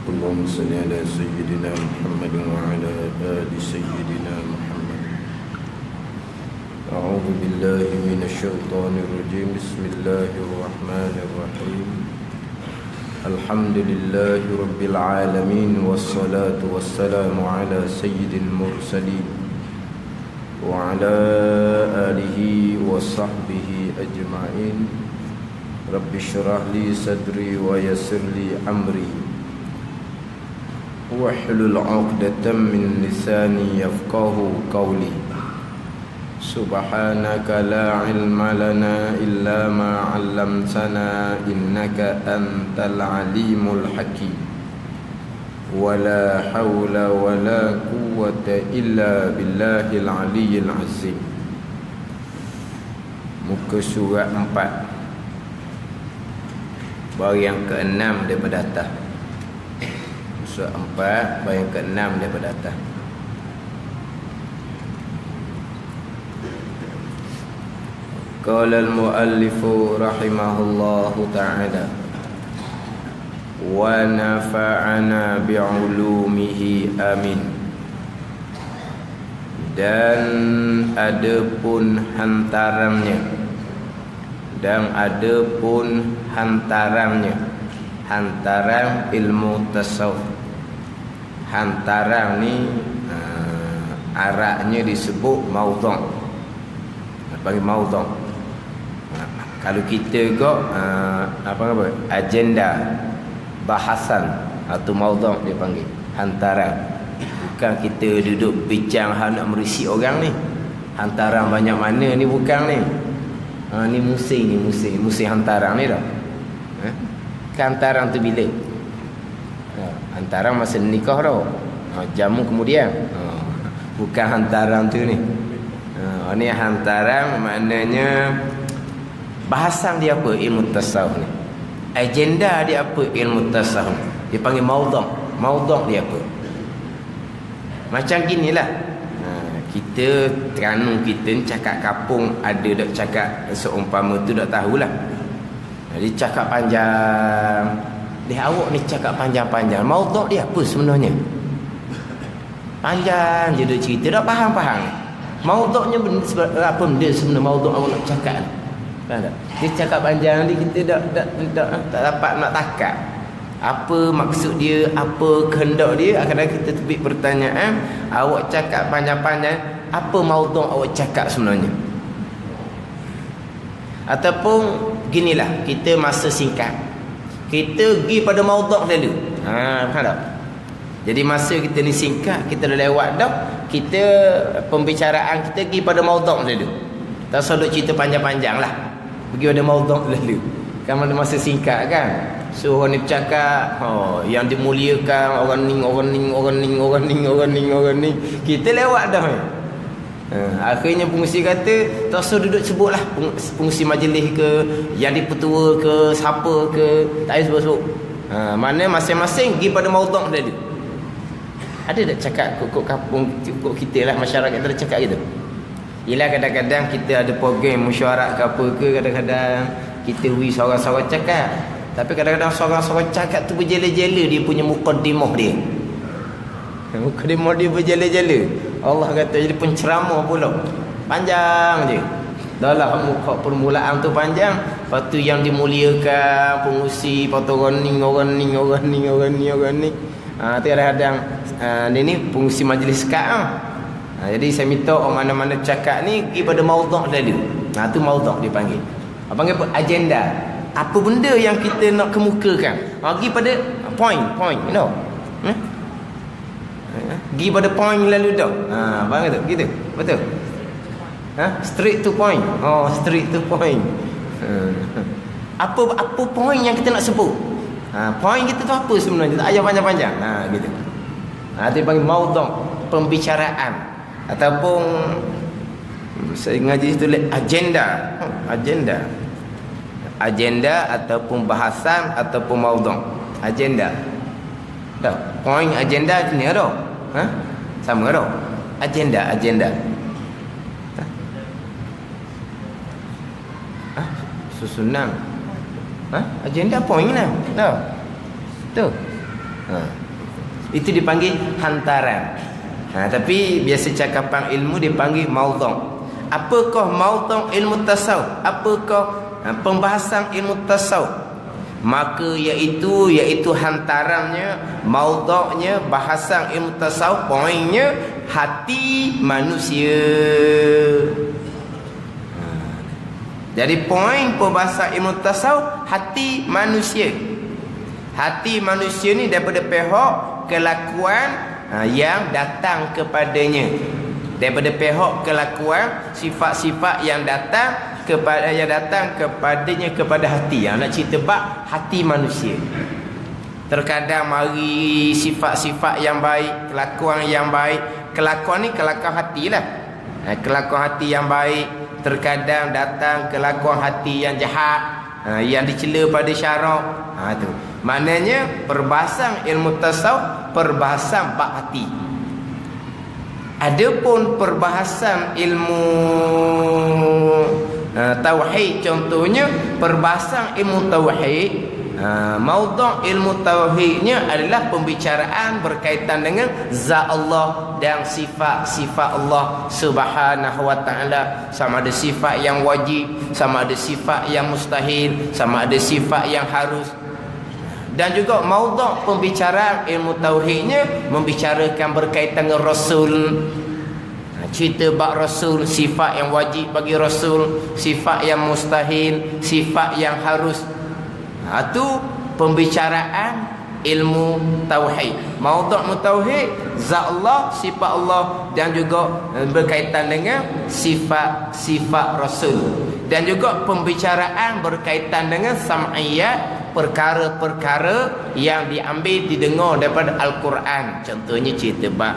اللهم صل على سيدنا محمد وعلى آل سيدنا محمد. أعوذ بالله من الشيطان الرجيم. بسم الله الرحمن الرحيم. الحمد لله رب العالمين، والصلاة والسلام على سيد المرسلين وعلى آله وصحبه أجمعين. رب اشرح لي صدري ويسر لي أمري واحلل عقدة من لساني يفقه قولي. سبحانك لا علم لنا إلا ما علمتنا إنك أنت العليم الحكيم. ولا حول ولا قوة إلا بالله العلي العظيم. Muka surat 4, bahagian ke-6 daripada atas. Surat 4 bahagian ke-6 daripada atas. Qala al-muallifu rahimahullahu ta'ala wa nafa'ana bi'ulumihi amin. Dan adapun hantarannya, dan adapun hantarannya, hantaran ilmu tasawuf. Hantaran ni araknya disebut maudhu'. Panggil maudhu'. Kalau kita kok apa agenda bahasan atau maudhu' dia panggil hantaran. Bukan kita duduk bincang hal nak merisi orang ni. Hantaran banyak mana ni bukan ni. Ni musim hantaran ni dah. Hantaran tu bila? Hantaran masa nikah dah. Jamu kemudian. Bukan hantaran tu ni. Ni hantaran maknanya bahasan dia apa? Ilmu tasawuf ni. Agenda dia apa? Ilmu tasawuf. Dia panggil maudhu'. Maudhu' dia apa? Macam ginilah. Kita teranung kita ni cakap kapung, ada dak cakap seumpama tu dak tahulah. Jadi cakap panjang. Dia awak ni cakap panjang-panjang. Maudhu' dia apa sebenarnya? Panjang je dia cerita, dak faham-faham. Maudhu'nya apa benda sebenarnya maudhu' awak nak cakap ni? Faham tak? Dia cakap panjang ni kita tak dapat nak takap. Apa maksud dia, apa kehendak dia. Kadang-kadang kita terbit pertanyaan, awak cakap panjang-panjang, apa maudhu' awak cakap sebenarnya? Ataupun ginilah, kita masa singkat, kita pergi pada maudhu' dulu. Faham tak? Jadi masa kita ni singkat, kita dah lewat dah, kita pembicaraan kita pergi pada maudhu' dulu. Tak usah duk cerita panjang-panjang lah, pergi pada maudhu' dulu. Kan mana masa singkat kan. So orang ni bercakap, yang dimuliakan orang ni. Kita lewat dah. Akhirnya pengusi kata, tak usah duduk sebutlah pengusi majlis ke, yang dipetua ke, siapa ke, tak payah sebut-sebut. Mana masing-masing pergi pada maudhu' dulu. Ada tak cakap kok kampung kok kita lah, masyarakat kita ada cakap gitu? Yelah, kadang-kadang kita ada program mesyuarat ke apa ke, kadang-kadang kita seorang-seorang cakap. Tapi kadang-kadang seorang-seorang cakap tu berjela-jela dia punya muqaddimah dia. Muqaddimah dia berjela-jela. Allah kata jadi penceramah pula. Panjang je. Dah lah muka permulaan tu panjang. Lepas tu yang dimuliakan pengusi, lepas tu orang ni. Tu kadang-kadang ni pengusi majlis sekarang. Jadi saya minta orang mana-mana cakap ni pergi pada maudhu' dulu. Tu maudhu' dia panggil. Panggil apa? Agenda. Apa benda yang kita nak kemukakan? Pergi pada point, you know. Pergi pada point lalu dah. Faham tak? Gitu. Betul. Straight to point. Straight to point. Apa point yang kita nak sebut? Point kita tu apa sebenarnya? Tak payah panjang-panjang. Gitu. Dia panggil maudhu', pembicaraan. Ataupun saya ngaji tu agenda ataupun bahasan ataupun maudhu'. Agenda. Dah, point agenda ni ada. Sama ada. Agenda. Susunan. Agenda point lah. Dah. Tu. Ha. Itu dipanggil hantaran. Tapi biasa cakapan ilmu dipanggil maudhu'. Apakah maudhu' ilmu tasawuf? Apakah pembahasan ilmu tasawuf? Maka iaitu hantarannya, maudhu'nya bahasan ilmu tasawuf, poinnya hati manusia. Jadi poin pembahasan ilmu tasawuf hati manusia. Hati manusia ni daripada pihak kelakuan yang datang kepadanya. Daripada pihak kelakuan, sifat-sifat yang datang kepadanya, kepada hati. Yang nak cerita bab hati manusia. Terkadang mari sifat-sifat yang baik, kelakuan yang baik. Kelakuan ni kelakuan hatilah. Kelakuan hati yang baik. Terkadang datang kelakuan hati yang jahat, yang dicela pada syarak. Tu maknanya perbahasan ilmu tasawuf, perbahasan bab hati. Adapun perbahasan ilmu tauhid, contohnya perbahasan ilmu tauhid, maudhu' ilmu tauhidnya adalah pembicaraan berkaitan dengan zat Allah dan sifat-sifat Allah Subhanahu wa taala, sama ada sifat yang wajib, sama ada sifat yang mustahil, sama ada sifat yang harus. Dan juga maudhu' pembicaraan ilmu tauhidnya membicarakan berkaitan dengan Rasul. Cerita bab Rasul, sifat yang wajib bagi Rasul, sifat yang mustahil, sifat yang harus. Itu pembicaraan ilmu tauhid. Maudhu' tauhid zat Allah, sifat Allah, dan juga berkaitan dengan sifat-sifat Rasul. Dan juga pembicaraan berkaitan dengan sam'iyat, perkara-perkara yang diambil, didengar daripada Al-Quran. Contohnya cerita bab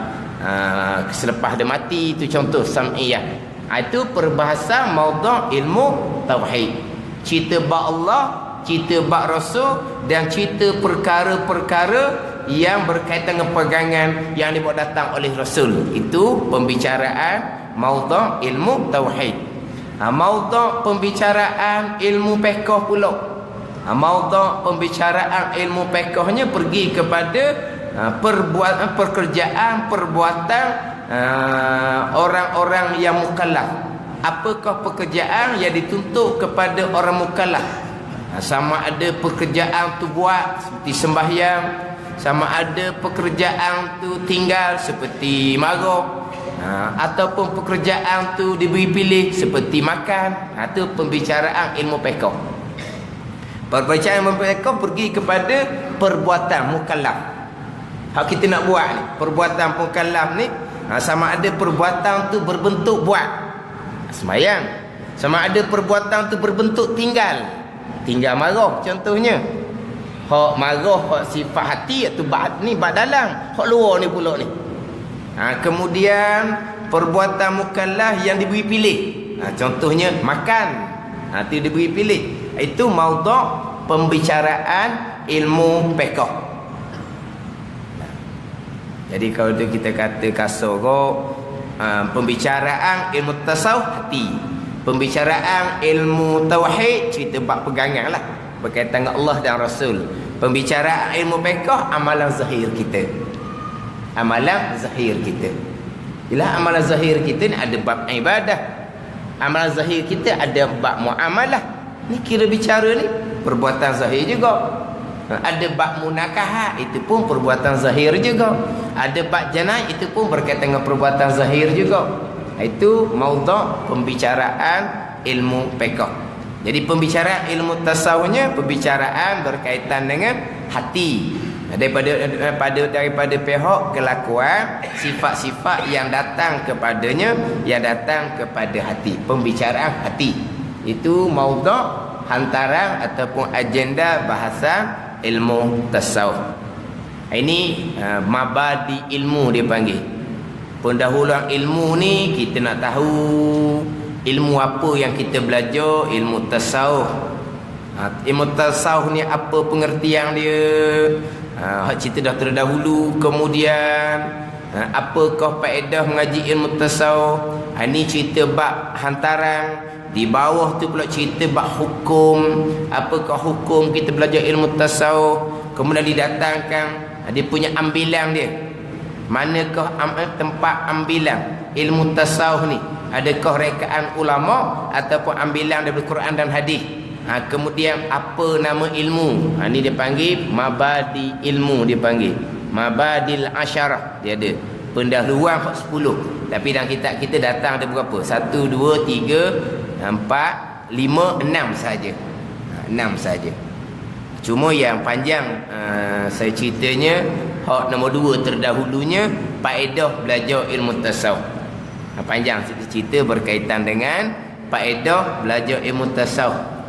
selepas dia mati, itu contoh sam'iyah. Itu perbahasan maudhu' ilmu tauhid. Cerita bab Allah, cerita bab Rasul, dan cerita perkara-perkara yang berkaitan dengan pegangan yang dibawa datang oleh Rasul. Itu pembicaraan maudhu' ilmu tauhid. Maudhu' pembicaraan ilmu fiqh pula. Maudhu' pembicaraan ilmu fiqhnya pergi kepada perbuatan orang-orang yang mukallaf. Apakah pekerjaan yang dituntut kepada orang mukallaf? Sama ada pekerjaan tu buat seperti sembahyang, sama ada pekerjaan tu tinggal seperti marah, ataupun pekerjaan tu diberi pilih seperti makan. Itu pembicaraan ilmu fiqh. Pembicaraan ilmu fiqh pergi kepada perbuatan mukallaf. Hak kita nak buat ni, perbuatan mukallaf ni, sama ada perbuatan tu berbentuk buat sembahyang, sama ada perbuatan tu berbentuk tinggal marah contohnya. Hak marah, hak sifat hati, itu bab ni bab dalam, hak luar ni pula ni. Kemudian perbuatan mukallaf yang diberi pilih, contohnya makan, itu diberi pilih. Itu maudhu' pembicaraan ilmu fiqh. Jadi kalau kita kata kasar pembicaraan ilmu tasawuf hati, pembicaraan ilmu tauhid cerita bab pegangan lah berkaitan dengan Allah dan Rasul. Pembicaraan ilmu fiqh amalan zahir kita. Amalan zahir kita. Bila amalan zahir kita ni ada bab ibadah. Amalan zahir kita ada bab muamalah. Ni kira bicara ni perbuatan zahir juga. Ada bab munakahah, itu pun perbuatan zahir juga. Ada bab janah, itu pun berkaitan dengan perbuatan zahir juga. Itu maudhu' pembicaraan ilmu fiqh. Jadi pembicaraan ilmu tasawufnya pembicaraan berkaitan dengan hati. Daripada pihak kelakuan, sifat-sifat yang datang kepadanya, yang datang kepada hati. Pembicaraan hati. Itu maudhu' hantaran ataupun agenda bahasan ilmu tasawuf. Ini mabadi ilmu dia panggil. Pendahuluan ilmu ni kita nak tahu ilmu apa yang kita belajar, ilmu tasawuf. Ilmu tasawuf ni apa pengertian dia? Cerita dah terdahulu. Kemudian apakah faedah mengaji ilmu tasawuf? Ini cerita bab hantaran. Di bawah tu pula cerita bab hukum. Apakah hukum kita belajar ilmu tasawuf? kemudian didatangkan dia punya ambilan dia. Manakah tempat ambilan ilmu tasawuf ni? Adakah rekaan ulama ataupun ambilan daripada Quran dan hadis? Kemudian apa nama ilmu? Ni dia panggil mabadi ilmu, dia panggil mabadil asyarah. Dia ada pendahuluan 10. Tapi dalam kitab kita datang ada berapa? 1 2 3 4 5 6 saja. 6 saja. Cuma yang panjang saya ceritanya hak nombor 2 terdahulunya faedah belajar ilmu tasawuf. Panjang cerita berkaitan dengan faedah belajar ilmu tasawuf.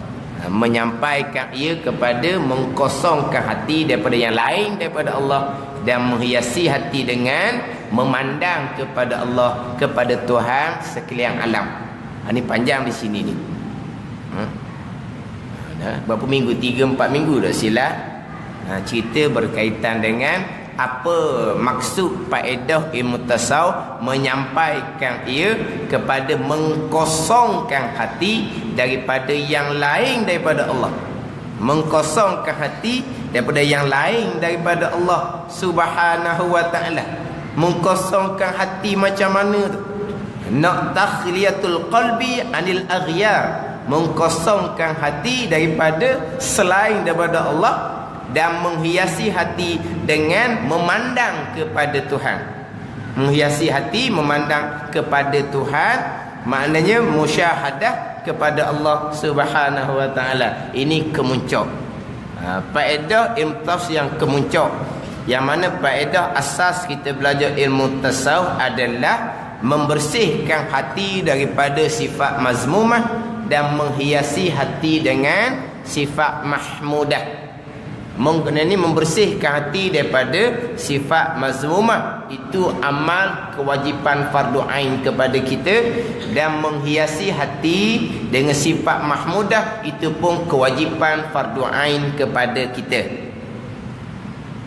Menyampaikan ia kepada mengkosongkan hati daripada yang lain daripada Allah dan menghiasi hati dengan memandang kepada Allah, kepada Tuhan sekalian alam. Ini panjang di sini ni. Berapa minggu? 3-4 minggu dah silap. Cerita berkaitan dengan apa maksud faedah ilmu tasawuf, menyampaikan ia kepada mengkosongkan hati daripada yang lain daripada Allah. Mengkosongkan hati daripada yang lain daripada Allah Subhanahu wa ta'ala. Mengkosongkan hati macam mana tu? Nak takhliyatul qalbi anil aghyar. Mengkosongkan hati daripada selain daripada Allah dan menghiasi hati dengan memandang kepada Tuhan. Menghiasi hati memandang kepada Tuhan, maknanya musyahadah kepada Allah Subhanahu wa ta'ala. Ini kemuncak. Faedah ilmu tasawuf yang kemuncak, yang mana faedah asas kita belajar ilmu tasawuf adalah membersihkan hati daripada sifat mazmumah dan menghiasi hati dengan sifat mahmudah. Ini membersihkan hati daripada sifat mazmumah, itu amal kewajipan fardu ain kepada kita, dan menghiasi hati dengan sifat mahmudah itu pun kewajipan fardu ain kepada kita.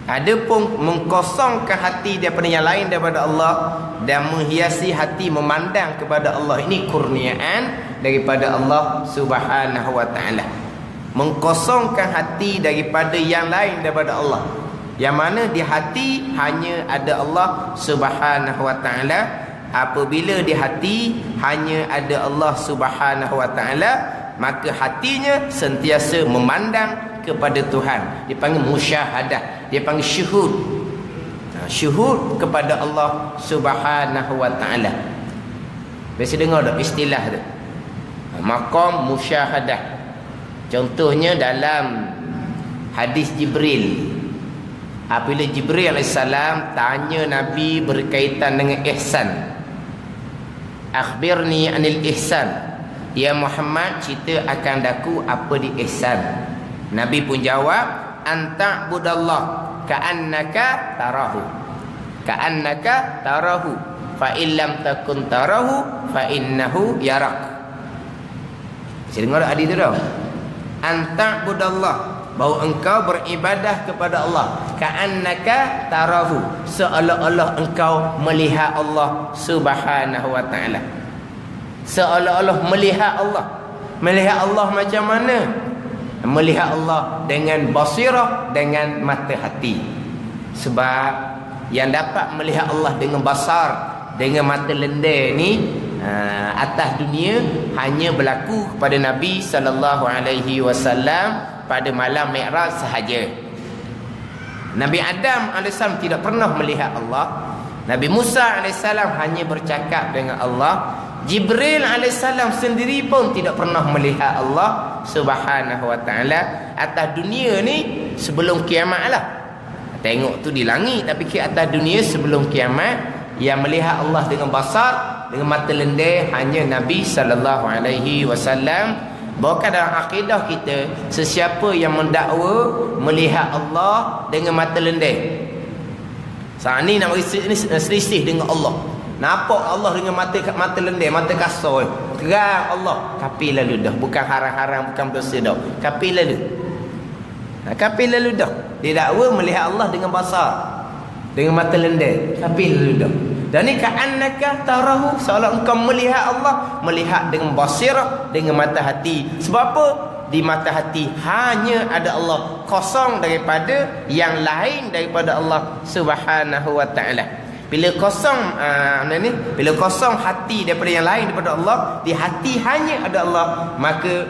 Adapun mengkosongkan hati daripada yang lain daripada Allah dan menghiasi hati memandang kepada Allah, ini kurniaan daripada Allah Subhanahu wa ta'ala. Mengkosongkan hati daripada yang lain daripada Allah, yang mana di hati hanya ada Allah Subhanahu wa ta'ala. Apabila di hati hanya ada Allah Subhanahu wa ta'ala, maka hatinya sentiasa memandang kepada Tuhan. Dipanggil musyahadah, dia panggil syuhud. Syuhud kepada Allah Subhanahu wa ta'ala. Biasa dengar tak istilah tu? Maqam musyahadah. Contohnya dalam hadis Jibril, apabila Jibril AS tanya Nabi berkaitan dengan ihsan, akhbirni anil ihsan, ya Muhammad, cerita akan daku apa di ihsan. Nabi pun jawab, anta budallah ka'annaka tarahu, ka'annaka tarahu, fa illam takun tarahu fa innahu yarak. Saya dengar hadis tu dah. Anta budallah, bahawa engkau beribadah kepada Allah, ka'annaka tarahu, seolah-olah engkau melihat Allah Subhanahu wa ta'ala. Seolah-olah melihat Allah. Melihat Allah macam mana? Melihat Allah dengan basirah, dengan mata hati. Sebab yang dapat melihat Allah dengan basar, dengan mata lendeh ni, atas dunia hanya berlaku kepada Nabi sallallahu alaihi wasallam pada malam Mi'raj sahaja. Nabi Adam alaihissalam tidak pernah melihat Allah. Nabi Musa alaihissalam hanya bercakap dengan Allah. Jibril alaihissalam sendiri pun tidak pernah melihat Allah Subhanahu wa ta'ala. Atas dunia ni sebelum kiamat lah. Tengok tu di langit, tapi ke atas dunia sebelum kiamat, yang melihat Allah dengan basar, dengan mata lendeh hanya Nabi sallallahu alaihi wasallam. Bahkan dalam akidah kita, sesiapa yang mendakwa melihat Allah dengan mata lendeh, saat ni nak selisih dengan Allah. Nampak Allah dengan mata lendeh, mata kasar, terang Allah, kapi lalu dah. Bukan haram-haram, bukan dosa dah, kapi lalu. Kapi lalu dah. Dia dakwa melihat Allah dengan basar, dengan mata lendeh, kapi lalu dah. Dan ni ka'annaka tarahu, seolah engkau melihat Allah, melihat dengan basirah, dengan mata hati. Sebab apa? di mata hati hanya ada Allah, kosong daripada yang lain daripada Allah Subhanahu wa taala. Bila kosong bila kosong hati daripada yang lain daripada Allah, di hati hanya ada Allah, maka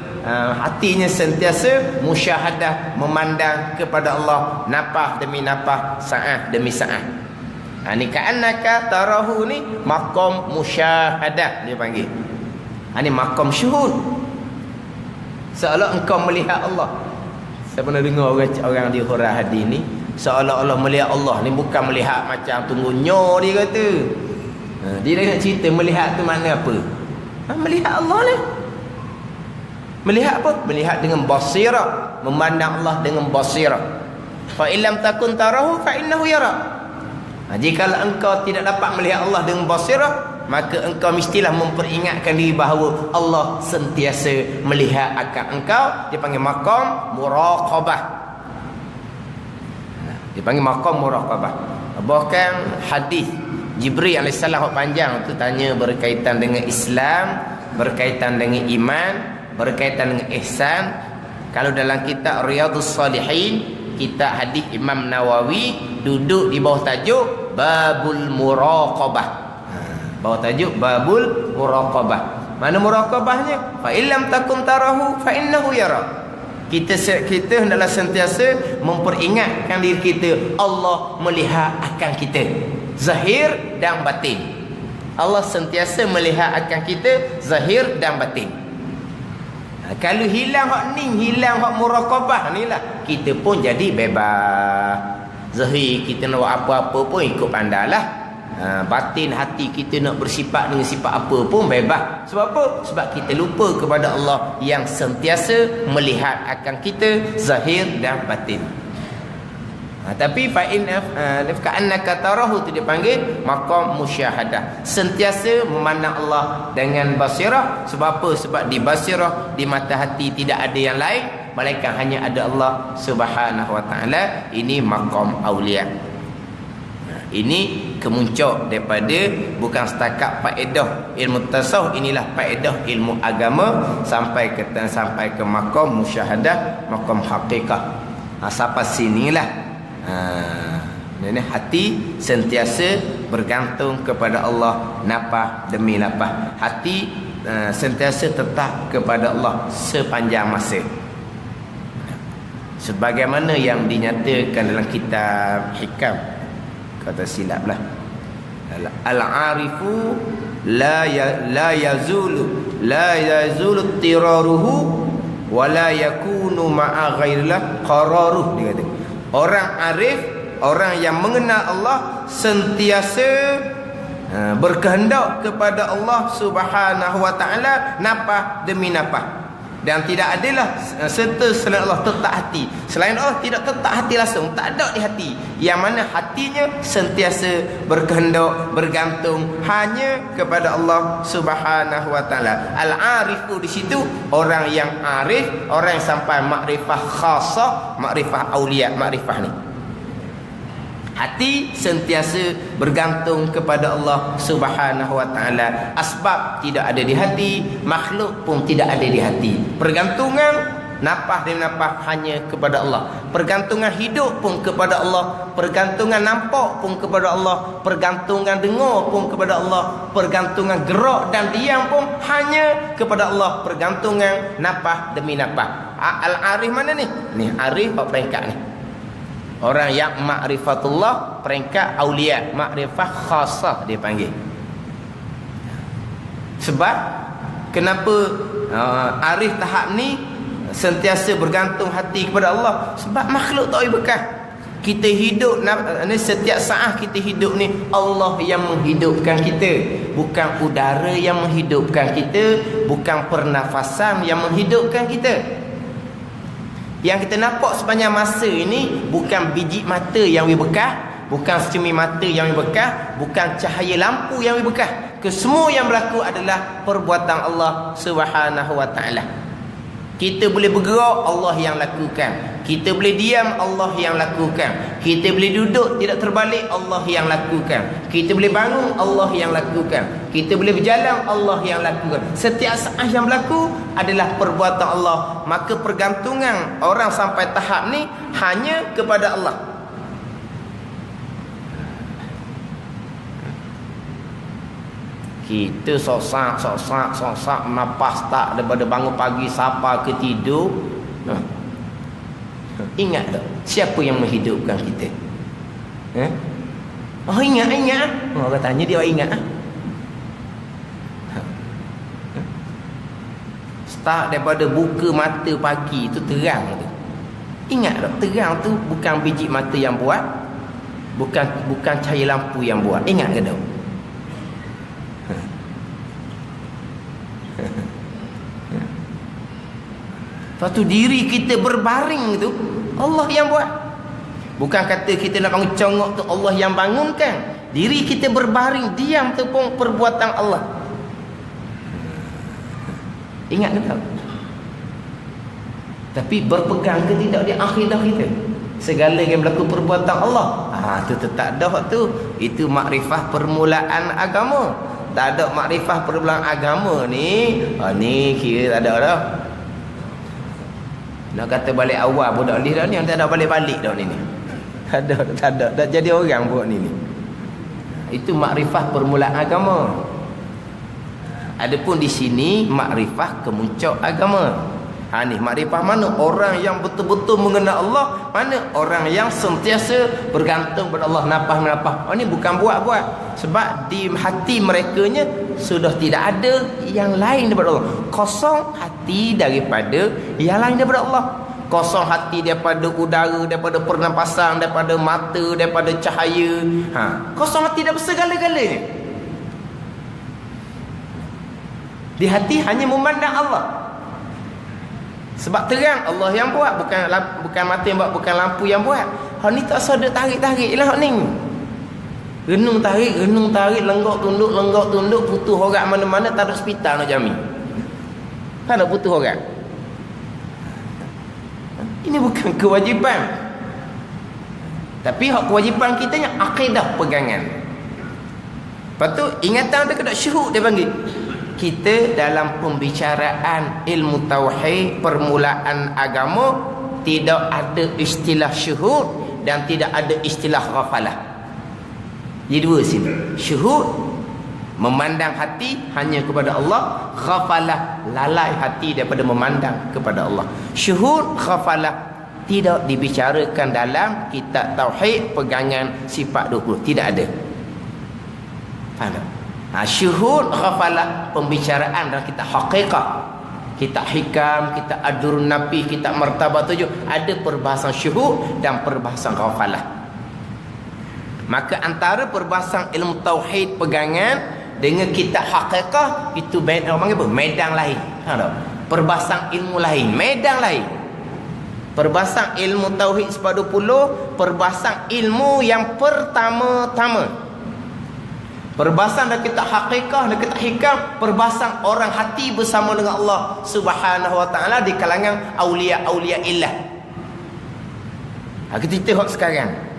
hatinya sentiasa musyahadah, memandang kepada Allah, napah demi napah, sa'ah demi sa'ah. Ni ka'annaka tarahu ni maqam musyahadah dia panggil. Ni maqam syuhud. Seolah engkau melihat Allah. Saya pernah dengar orang di hurah hadis ni, seolah-olah melihat Allah ni bukan melihat macam tunggu nyo dia kata. Dia nak cerita melihat tu makna apa? Melihat Allah ni. Melihat apa? Melihat dengan basirah, memandang Allah dengan basirah. Fa illam takun tarahu fa innahu yara. Jika engkau tidak dapat melihat Allah dengan basirah, maka engkau mestilah memperingatkan diri bahawa Allah sentiasa melihat akan engkau. Dia panggil maqam muraqabah. Dia panggil maqam muraqabah. Bahkan hadis Jibril AS panjang tu tanya berkaitan dengan Islam, berkaitan dengan iman, berkaitan dengan ihsan. Kalau dalam kitab Riyadhus Salihin, kitab hadis Imam Nawawi, duduk di bawah tajuk Babul Muraqabah. Bawah tajuk Babul Muraqabah. Mana muraqabahnya? Fa illam takun tarahu fa innahu yara. Kita hendaklah sentiasa memperingatkan diri kita, Allah melihat akan kita, zahir dan batin. Allah sentiasa melihat akan kita, zahir dan batin. Kalau hilang hak ni, hilang hak muraqabah ni lah, kita pun jadi bebas. Zahir kita nak buat apa-apa pun ikut pandailah. Batin hati kita nak bersifat dengan sifat apa pun bebas. Sebab apa? Sebab kita lupa kepada Allah yang sentiasa melihat akan kita, zahir dan batin. Tapi fa'in ka'annaka tarahu tu dia panggil maqam musyahadah. Sentiasa memandang Allah dengan basirah. Sebab apa? Sebab di basirah, di mata hati tidak ada yang lain, malaikat hanya ada Allah Subhanahu wa taala. Ini maqam aulia. Ini kemuncak daripada bukan setakat faedah ilmu tasawuf, inilah faedah ilmu agama sampai ke maqam musyahadah, maqam haqiqah. Sampai sinilah ini hati sentiasa bergantung kepada Allah, napah demi napah. Hati sentiasa tetap kepada Allah sepanjang masa, sebagaimana yang dinyatakan dalam kitab Hikam. Kata silaplah, al-arifu la yazulu tiraruhu wa la yakunu ma'a ghairillah qararuh. Dia kata orang arif, orang yang mengenal Allah, sentiasa berkehendak kepada Allah Subhanahu wa taala, napah demi napah. Dan tidak adalah serta selain Allah tetap hati. Selain Allah tidak tetap hati langsung, tak ada di hati. Yang mana hatinya sentiasa berkehendak, bergantung hanya kepada Allah Subhanahu wa taala. Al-arifu di situ orang yang arif, orang yang sampai makrifah khasah, makrifah aulia, makrifah ni. Hati sentiasa bergantung kepada Allah Subhanahu wa taala. Asbab tidak ada di hati, makhluk pun tidak ada di hati. Pergantungan napah dan napah hanya kepada Allah. Pergantungan hidup pun kepada Allah. Pergantungan nampak pun kepada Allah. Pergantungan dengar pun kepada Allah. Pergantungan gerak dan diam pun hanya kepada Allah. Pergantungan napah demi napah. Al-arif mana ni? Ni arif apa peringkat ni? Orang yang ma'rifatullah, peringkat aulia, ma'rifah khasah dia panggil. Sebab kenapa arif tahap ni sentiasa bergantung hati kepada Allah? Sebab makhluk tak boleh bekas. Kita hidup ni, setiap saat kita hidup ni Allah yang menghidupkan kita, bukan udara yang menghidupkan kita, bukan pernafasan yang menghidupkan kita. Yang kita nampak sepanjang masa ini bukan biji mata yang bekas, bukan secumi mata yang bekas, bukan cahaya lampu yang bekas. Kesemua yang berlaku adalah perbuatan Allah Subhanahu wa taala. Kita boleh bergerak, Allah yang lakukan. Kita boleh diam, Allah yang lakukan. Kita boleh duduk tidak terbalik, Allah yang lakukan. Kita boleh bangun, Allah yang lakukan. Kita boleh berjalan, Allah yang lakukan. Setiap saat yang berlaku adalah perbuatan Allah. Maka pergantungan orang sampai tahap ni hanya kepada Allah. Kita sosak napas tak daripada bangun pagi sampai ke tidur. Ingat tak siapa yang menghidupkan kita? Oh ingat. Orang tanya dia ingat. Start daripada buka mata pagi tu terang tu. Ingat tak terang tu bukan biji mata yang buat, bukan cahaya lampu yang buat. Ingat ke tak? Lepas tu diri kita berbaring tu Allah yang buat. Bukan kata kita nak bangun congok tu Allah yang bangunkan. Diri kita berbaring diam tu pun perbuatan Allah. Ingat ke tak? Tapi berpegang ke tidak di akidah kita? Segala yang berlaku perbuatan Allah. Tu tetap dah tu. Itu makrifah permulaan agama. Tak ada makrifah permulaan agama ni. Ni kira tak ada dah. Nak kata balik awal budak ni dah ni, yang tak ada balik-balik dah ni. Tak ada. Tak jadi orang buat ni. Itu makrifah permulaan agama. Adapun di sini makrifah kemuncak agama. Ni makrifah mana? Orang yang betul-betul mengenal Allah, mana orang yang sentiasa bergantung pada Allah, nafas. Ni bukan buat-buat. Sebab di hati merekanya sudah tidak ada yang lain daripada Allah. Kosong hati daripada yang lain daripada Allah. Kosong hati daripada udara, daripada pernafasan, daripada mata, daripada cahaya. Kosong hati daripada segala-galanya. Di hati hanya memandang Allah. Sebab terang Allah yang buat, bukan mata yang buat, bukan lampu yang buat. Ni tak ada tarik-tarik lah ni. Renung tarik, lenggok tunduk, putus orang mana-mana, tak ada hospital nak jamin. Tak ada putus orang. Ini bukan kewajipan. Tapi hak kewajipan kita yang akidah pegangan. Lepas tu ingatan dia kena syuhud dia panggil. Kita dalam pembicaraan ilmu tauhid, permulaan agama, tidak ada istilah syuhud dan tidak ada istilah ghafalah. Jadi dua sini. Syuhud memandang hati hanya kepada Allah, ghafalah lalai hati daripada memandang kepada Allah. Syuhud, ghafalah tidak dibicarakan dalam kitab tauhid pegangan sifat 20. Tidak ada. Faham tak? Syuhud, ghafalah pembicaraan dalam kitab haqiqah, kitab hikam, kitab adurun nabi, kitab martabat 7 ada perbahasan syuhud dan perbahasan ghafalah. Maka antara perbahasan ilmu tauhid pegangan dengan kitab haqiqah itu orang panggil apa? Medan lain. Perbahasan ilmu lain, medan lain. Perbahasan ilmu tauhid 20, perbahasan ilmu yang pertama-tama. Perbahasan dan kitab haqiqah dan kitab hikam, perbahasan orang hati bersama dengan Allah Subhanahu wa taala di kalangan aulia-aulia illah. Kita tengok sekarang.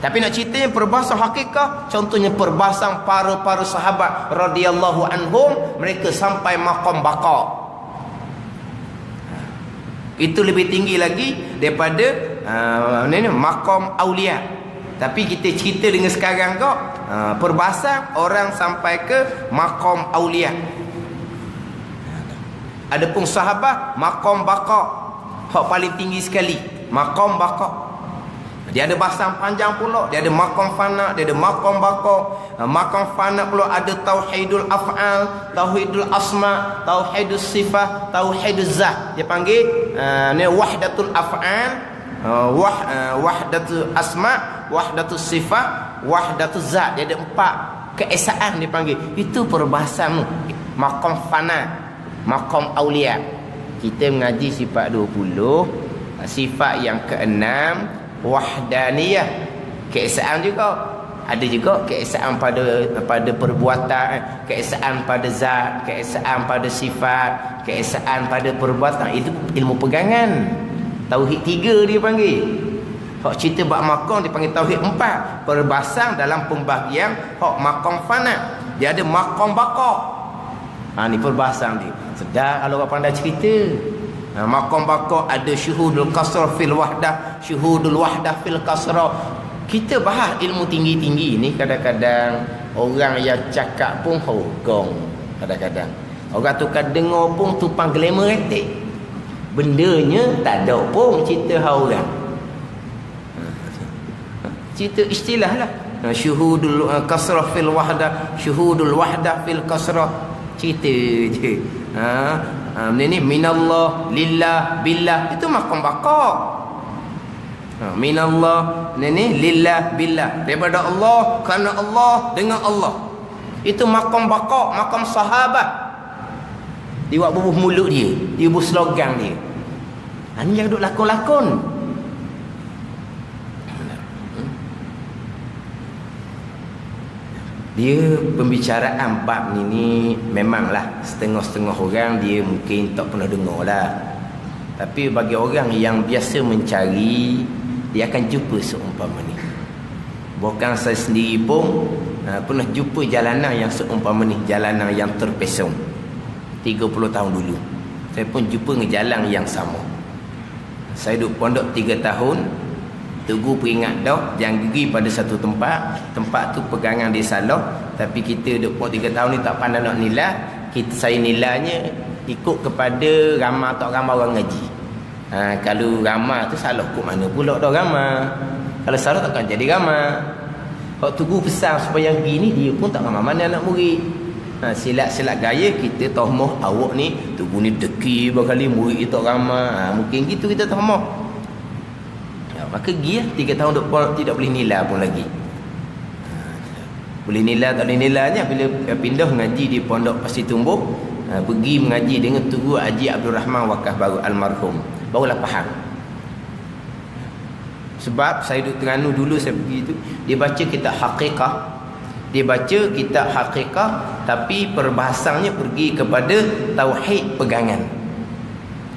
Tapi nak ceritanya perbahasan haqiqah, contohnya perbahasan para sahabat radhiyallahu anhum, mereka sampai maqam baqa. Itu lebih tinggi lagi daripada maqam aulia. Tapi kita cerita dengan sekarang kok, perbahasan orang sampai ke maqam aulia. Adapun sahabat maqam baqa, hak paling tinggi sekali, maqam baqa. Dia ada bahasan panjang pula, dia ada maqam fana, dia ada maqam baqa. Maqam fana pula ada tauhidul af'al, tauhidul asma, tauhidus sifat, tauhiduz zat. Dia panggil ni wahdatul af'al, wahdatul asma, wahdatul sifat, wahdatul zat. Dia ada 4 keesaan dia panggil. Itu perbahasan maqam fana, maqam aulia. Kita mengaji sifat 20, sifat yang ke-6 wahdaniyah. Keesaan juga. Ada juga keesaan pada perbuatan, keesaan pada zat, keesaan pada sifat, keesaan pada perbuatan. Itu ilmu pegangan. Tauhid 3 dia panggil. Hak cerita bab makam dia panggil tauhid 4. Perbasang dalam pembahagian hak makam fana. Dia ada makam baqa. Ni perbasang dia. Sedar kalau orang pandai cerita. Makam baqa ada syuhudul qasr fil wahdah, syuhudul wahdah fil qasr. Kita bahas ilmu tinggi-tinggi ni kadang-kadang orang yang cakap pun hogong. Kadang-kadang orang tukar dengar pun tupang glamour retik. Bendanya tak ada pun cerita orang. Cerita istilah lah. Syuhudul qasr fil wahdah, syuhudul wahdah fil qasr. Cerita je. Ni minallah, lillah, billah. Itu makam baqa. Minallah, ni lillah, billah. Daripada Allah, kerana Allah, dengan Allah. Itu makam baqa, makam sahabat. Dia buat bubuh mulut dia. Dia bubuh slogan dia. Ni yang duduk lakon-lakon. Dia pembicaraan bab ni memanglah setengah-setengah orang dia mungkin tak pernah dengar lah. Tapi bagi orang yang biasa mencari, dia akan jumpa seumpama ni. Bukan saya sendiri pun pernah jumpa jalanan yang seumpama ni, jalanan yang terpesong 30 tahun dulu. Saya pun jumpa dengan jalan yang sama. Saya duduk pondok 3 tahun. Tugu peringat dah, jangan pergi pada satu tempat. Tempat tu pegangan dia salah. Tapi kita duduk 3 tahun ni tak pandai nak nilai. Saya nilainya ikut kepada ramah tak ramah orang ngaji. Kalau ramah tu salah kok mana pula dah ramah. Kalau salah takkan jadi ramah. Kalau tugu pesan supaya pergi ni, dia pun tak ramah mana anak murid. Silat-silat gaya kita tohmoh awak ni tugu ni deki berkali murid kita ramah. Mungkin gitu kita tohmoh. Maka pergi 3 tahun depan tidak boleh nilai pun lagi. Boleh nilai tak boleh nilainya bila pindah mengaji di pondok Pasir Tumbuh, pergi mengaji dengan Tugu Haji Abdul Rahman Wakaf Baru almarhum, barulah faham. Sebab saya duduk Terengganu dulu, saya pergi tu, dia baca kitab Haqiqah. Dia baca kitab Haqiqah tapi perbahasannya pergi kepada tauhid pegangan.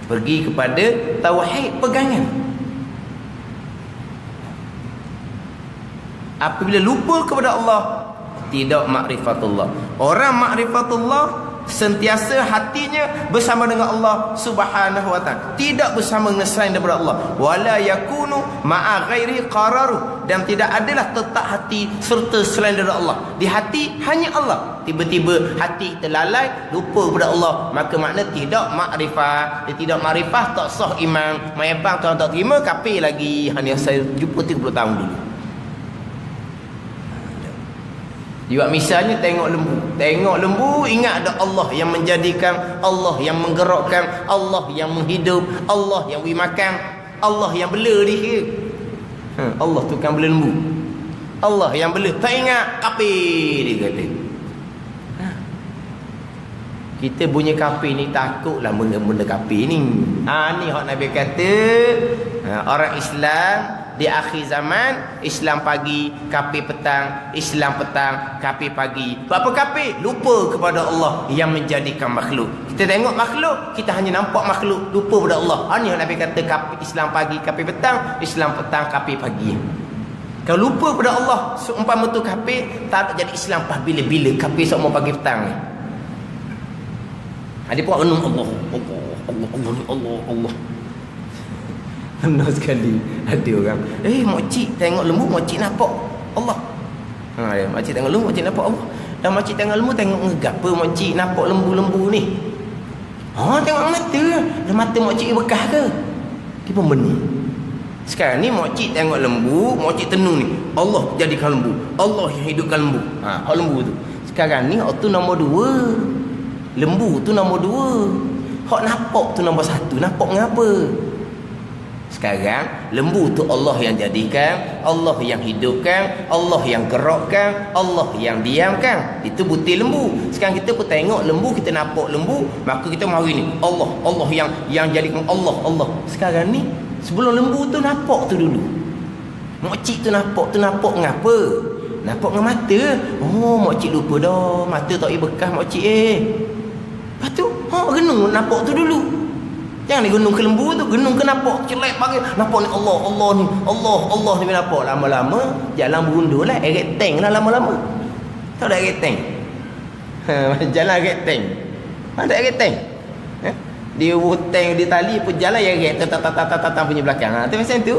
Pergi kepada tauhid pegangan. Apabila lupa kepada Allah, tidak makrifatullah. Orang makrifatullah sentiasa hatinya bersama dengan Allah Subhanahu wa taala, tidak bersama dengan selain daripada Allah. Wala yakunu ma'a ghairi qararu, dan tidak adalah tetap hati serta selain daripada Allah. Di hati hanya Allah. Tiba-tiba hati kita lalai, lupa kepada Allah, maka makna tidak makrifat. Dia tidak makrifat, tak sah iman. Mayabang tuan tak terima, kafir lagi. Yang saya jumpa 30 tahun dulu. Juga misalnya tengok lembu. Tengok lembu, ingat ada Allah yang menjadikan, Allah yang menggerakkan, Allah yang menghidup, Allah yang beri makan, Allah yang bela dia. Allah tu kan bela lembu. Allah yang bela. Tak ingat, kafir dia kata. Kita bunyi kafir ni takutlah benda-benda kafir ni. Ni hak Nabi kata, orang Islam di akhir zaman, Islam pagi, kafir petang, Islam petang, kafir pagi. Apa kafir? Lupa kepada Allah yang menjadikan makhluk. Kita tengok makhluk, kita hanya nampak makhluk, lupa kepada Allah. Ini yang Nabi kata, kafir Islam pagi, kafir petang, Islam petang, kafir pagi. Kalau lupa kepada Allah, seumpama tu kafir, tak jadi Islam pas bila-bila, kafir seumpama pagi petang ni. Ada pun renung Allah, Allah, Allah, Allah, Allah, Allah. Benar sekali. Ada orang, makcik tengok lembu, makcik nampak Allah. Makcik tengok lembu, makcik nampak Allah. Dan makcik tengok lembu, tengok ngapa makcik nampak lembu-lembu ni. Tengok mata. Dan mata makcik bekas ke? Dia pun benih. Sekarang ni makcik tengok lembu, makcik tenung ni, Allah jadikan lembu, Allah yang hidupkan lembu. Lembu tu. Sekarang ni hak tu nombor 2. Lembu tu nombor 2. Hak nampak tu nombor 1. Nampak ngapa? Sekarang lembu tu Allah yang jadikan, Allah yang hidupkan, Allah yang gerakkan, Allah yang diamkan. Itu butir lembu. Sekarang kita pun tengok lembu, kita nampak lembu, maka kita mari ni Allah, Allah yang jadikan Allah, Allah. Sekarang ni sebelum lembu tu nampak tu dulu. Makcik tu nampak ngapa? Nampak dengan mata. Makcik lupa dah, mata tak bekas makcik. Lepas tu renung nampak tu dulu. Jangan digunung ke lembu tu, gunung ke nampak celek bagi. Nampak ni Allah, Allah ni, Allah ni nampak. Lama-lama jalan berundur lah, eret tank lah lama-lama. Tahu dah eret tank? Jalan eret tank. Ada eret tank. Dia tank di tali pun jalan ya eret tak punya belakang. Tu macam tu.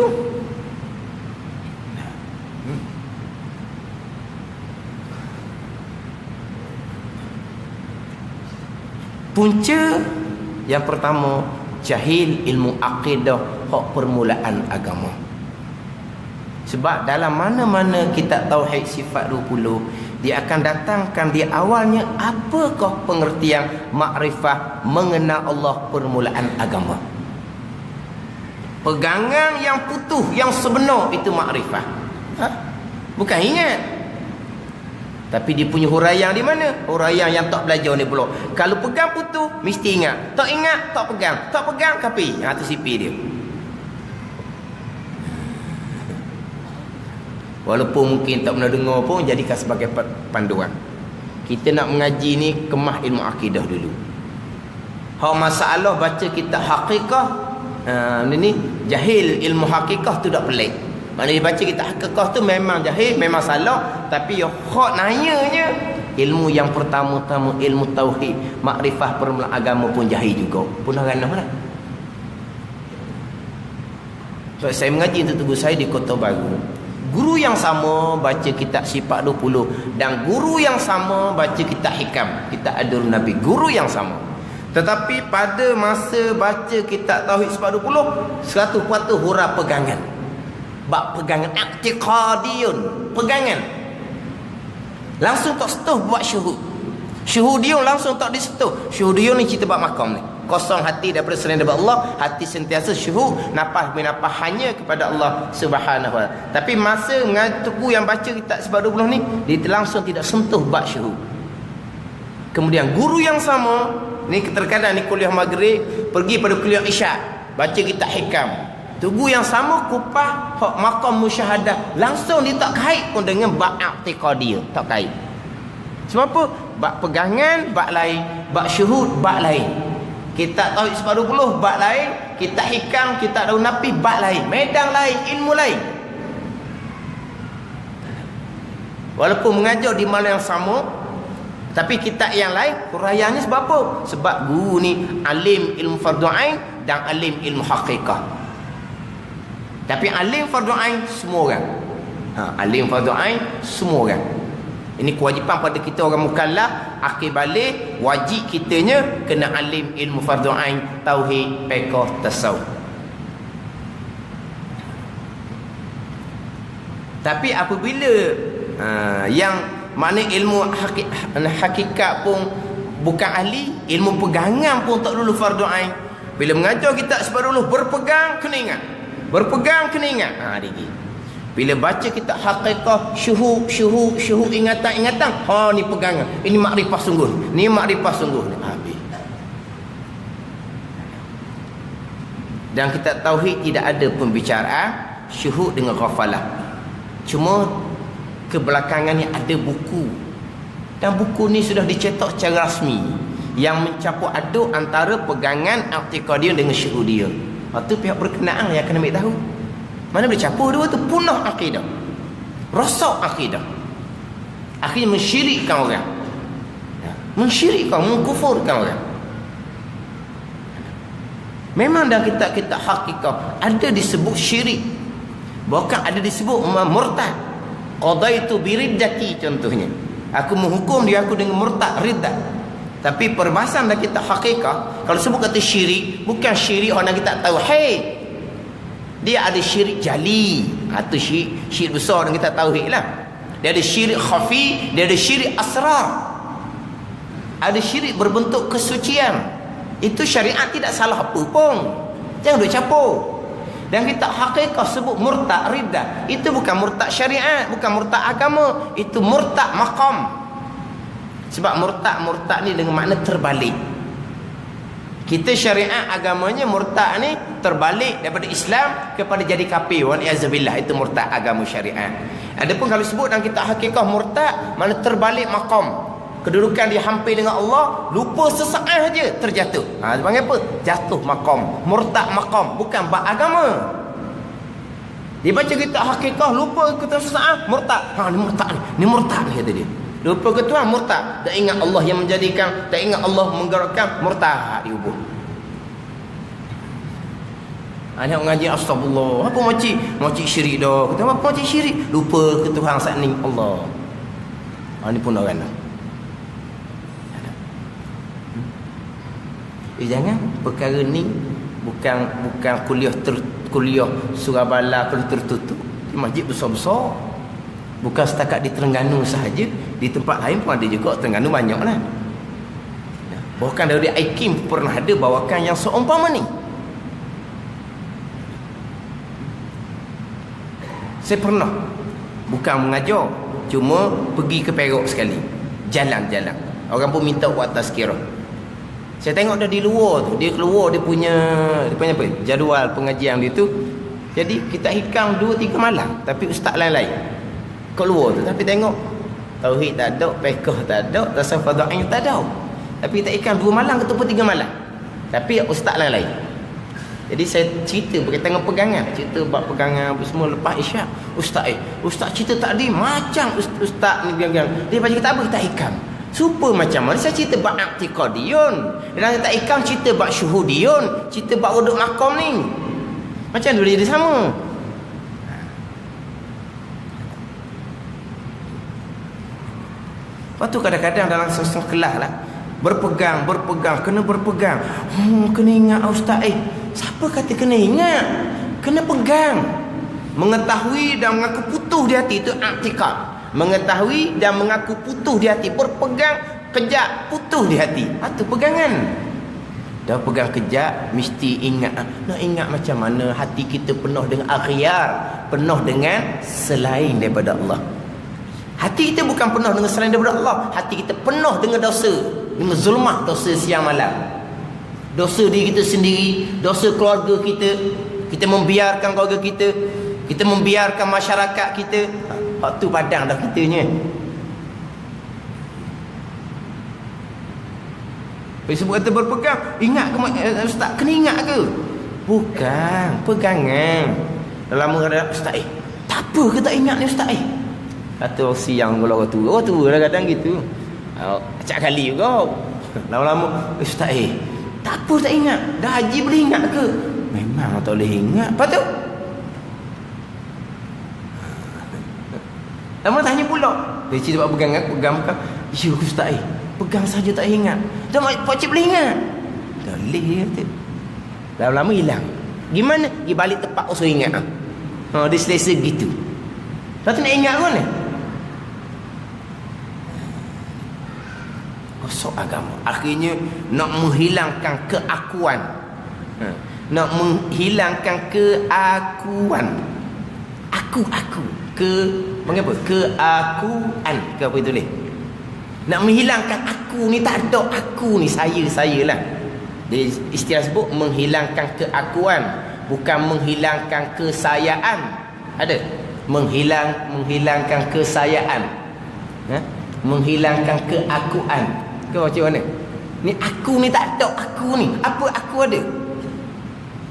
Punca yang pertama, jahil ilmu akidah, hak permulaan agama. Sebab dalam mana-mana kitab tauhid sifat 20, dia akan datangkan di awalnya apakah pengertian makrifah mengenal Allah permulaan agama. Pegangan yang putuh, yang sebenar itu makrifah. Bukan ingat. Tapi dia punya huraian di mana? Huraian yang tak belajar ni pula. Kalau pegang putu, mesti ingat. Tak ingat, tak pegang. Tak pegang, kapi. Itu sipi dia. Walaupun mungkin tak pernah dengar pun, jadikan sebagai panduan. Kita nak mengaji ni, kemah ilmu akidah dulu. Hak masalah baca kitab hakikah, ni jahil ilmu hakikah tu tak pelik. Maknanya baca kitab hakikah tu memang jahil, memang salah. Tapi yang hak nanyanya, ilmu yang pertama-tama, ilmu tauhid, makrifah permulaan agama pun jahil juga. Pun ranah lah. So, saya mengaji untuk tubuh saya di Kota Baru. Guru yang sama baca kitab sifat 20 dan guru yang sama baca kitab hikam, kitab Adul Nabi, guru yang sama. Tetapi pada masa baca kitab tauhid sifat 20, 100% hurah pegangan. Bab pegangan i'tiqadiyun, pegangan. Langsung tak setuh buat syuhud. Syuhudiyun langsung tak disetuh. Syuhudiyun ni cerita bab makam ni. Kosong hati daripada selain daripada Allah, hati sentiasa syuhud, nafas bernafas hanya kepada Allah Subhanahu wa taala. Tapi masa mengaku yang baca kitab sifat 20 ni, dia langsung tidak sentuh bab syuhud. Kemudian guru yang sama ni, terkadang ni kuliah maghrib pergi pada kuliah isyak, baca kitab hikam. Tugu yang sama kupah hak maqam musyahadah, langsung dia tak kait pun dengan bab i'tiqadiyah, tak kait. Sebab apa? Bab pegangan bab lain, bab syuhud bab lain. Kitab tauhid sifat 20 bab lain, kitab hikam, kitab Daun Nabi bab lain, medan lain, ilmu lain. Walaupun mengajar di mana yang sama, tapi kitab yang lain huraiannya sebab apa? Sebab guru ni alim ilmu fardhu ain dan alim ilmu hakikah. Tapi alim fardhu ain semua orang. Alim fardhu ain semua orang. Ini kewajipan pada kita orang mukallaf, akhir balik wajib kitanya kena alim ilmu fardhu ain, tauhid, fiqh, tasawuf. Tapi apabila yang mana ilmu hakikat pun bukan ahli, ilmu pegangan pun tak dulu fardhu ain. Bila mengajar kita sebab dulu berpegang kena ingat. Berpegang kena ingat. Bila baca kitab hakikah, syuhud, ingatan. Ni pegangan. Ini makrifah sungguh. Ni makrifah sungguh. Habis. Dan kitab tauhid tidak ada pembicaraan syuhud dengan ghafalah. Cuma kebelakangan ni ada buku. Dan buku ni sudah dicetak secara rasmi yang mencampur aduk antara pegangan i'tiqadiyah dengan syuhudiyah. Lepas tu pihak berkenaan yang akan ambil tahu. Mana boleh campur dua tu, punah akidah, rosak akidah, akhirnya mensyirikkan orang, mensyirikkan, mengkufurkan orang. Memang dalam kitab-kitab hakikah ada disebut syirik, bahkan ada disebut murtad. Qadaitu biriddati contohnya, aku menghukum dia aku dengan murtad, riddah. Tapi perbahasan dalam kitab hakikah, kalau sebut kata syirik, bukan syirik orang kita tahu, hey, dia ada syirik jali, itu syirik besar yang kita tauhid lah. Dia ada syirik khafi, dia ada syirik asrar, ada syirik berbentuk kesucian. Itu syariat tidak salah apa pun, jangan duk campur. Dan kita hakikah sebut murtad riddah, itu bukan murtad syariat, bukan murtad agama, itu murtad maqam. Sebab murtad ni dengan makna terbalik. Kita syariat agamanya murtad ni terbalik daripada Islam kepada jadi kafir. Wa na'udzubillah, itu murtad agama syariat. Adapun kalau sebut dalam kitab hakikah murtad, mana terbalik maqam. kedudukan dia hampir dengan Allah, lupa sesaat saja terjatuh. Dia panggil apa? Jatuh maqam, murtad maqam, bukan bab agama. Dia baca kitab hakikah, lupa kita sesaat, murtad. Ni murtad ni kata dia. Lupa ke Tuhan, murtad. Tak ingat Allah yang menjadikan, tak ingat Allah menggerakkan, murtad dia ubah. Anak mengaji astagfirullah. Apa makcik syirik dah. Kata apa makcik syirik? Lupa ke Tuhan saat ni Allah. Ni pun orang dah. Jangan perkara ni bukan kuliah Surabaya tertutup. Di masjid besar-besar. Bukan setakat di Terengganu sahaja, di tempat lain pun ada juga. Terengganu banyaklah. Bahkan dari Aikim pernah ada bawakan yang seumpama ni. Saya pernah, bukan mengajar, cuma pergi ke Perak sekali, jalan-jalan. Orang pun minta buat tazkirah. Saya tengok dah di luar tu, dia keluar dia punya apa? Jadual pengajian dia tu. Jadi kita hikam 2-3 malam, tapi ustaz lain-lain keluar tu. Tapi tengok tauhid tak ada, fiqh tak ada, tasawuf fadha'in tak ada. Tapi kita hikam 2 malam ke 3 malam. Tapi ustaz lain-lain. Jadi saya cerita berkaitan dengan pegangan, cerita bab pegangan apa semua lepas isyak. Ustaz cerita tadi macam ustaz ni pegang. Dia baca kitab apa? Kita hikam. Super macam mana saya cerita bab i'tiqadiyun. Dan kita hikam cerita bab syuhudiyun, cerita bab wuduk makam ni. Macam tu dia sama. Lepas tu kadang-kadang dalam sesuatu kelas lah, berpegang, kena berpegang. Kena ingat ustaz. Siapa kata kena ingat? Kena pegang. Mengetahui dan mengaku putus di hati, itu i'tiqad. Mengetahui dan mengaku putus di hati, berpegang kejap, putus di hati. Itu pegangan. Dah pegang kejap, mesti ingat. Nak ingat macam mana hati kita penuh dengan akhyar, penuh dengan selain daripada Allah. Hati kita bukan penuh dengan selain daripada Allah. Hati kita penuh dengan dosa, dengan zulmah, dosa siang malam. Dosa diri kita sendiri, dosa keluarga kita. Kita membiarkan keluarga kita, kita membiarkan masyarakat kita. Hak tu padang dah kitanya. Sebab kata berpegang, ingat ke ustaz? Kena ingat ke? Bukan, pegangan. Lama ada ustaz, tak apa ke tak ingat ni ustaz? Kata siang kalau orang tua kadang gitu. Acak kali juga. Lama-lama ustaz, tak apa tak ingat. Dah haji boleh ingat ke? Memang tak boleh ingat. Lepas tu lama tanya pula. Dia cerita pegang. Ya ustaz, pegang saja tak ingat. Dah pakcik boleh ingat. Dah boleh kata. Lama-lama hilang. Gimana? Dia balik tempat so ingat. Dia selesa gitu. Lepas tu nak ingat pun ni. Kosok agama. Akhirnya nak menghilangkan keakuan. Nak menghilangkan keakuan. Aku. Panggil apa? Keakuan. Ke apa itu ni? Nak menghilangkan aku ni, tak ada aku ni, saya lah. Dia istilah sebut menghilangkan keakuan, bukan menghilangkan kesayaan. Ada? Menghilangkan kesayaan. Menghilangkan keakuan. Kau macam mana? Ni aku ni tak ada aku ni. Apa aku ada?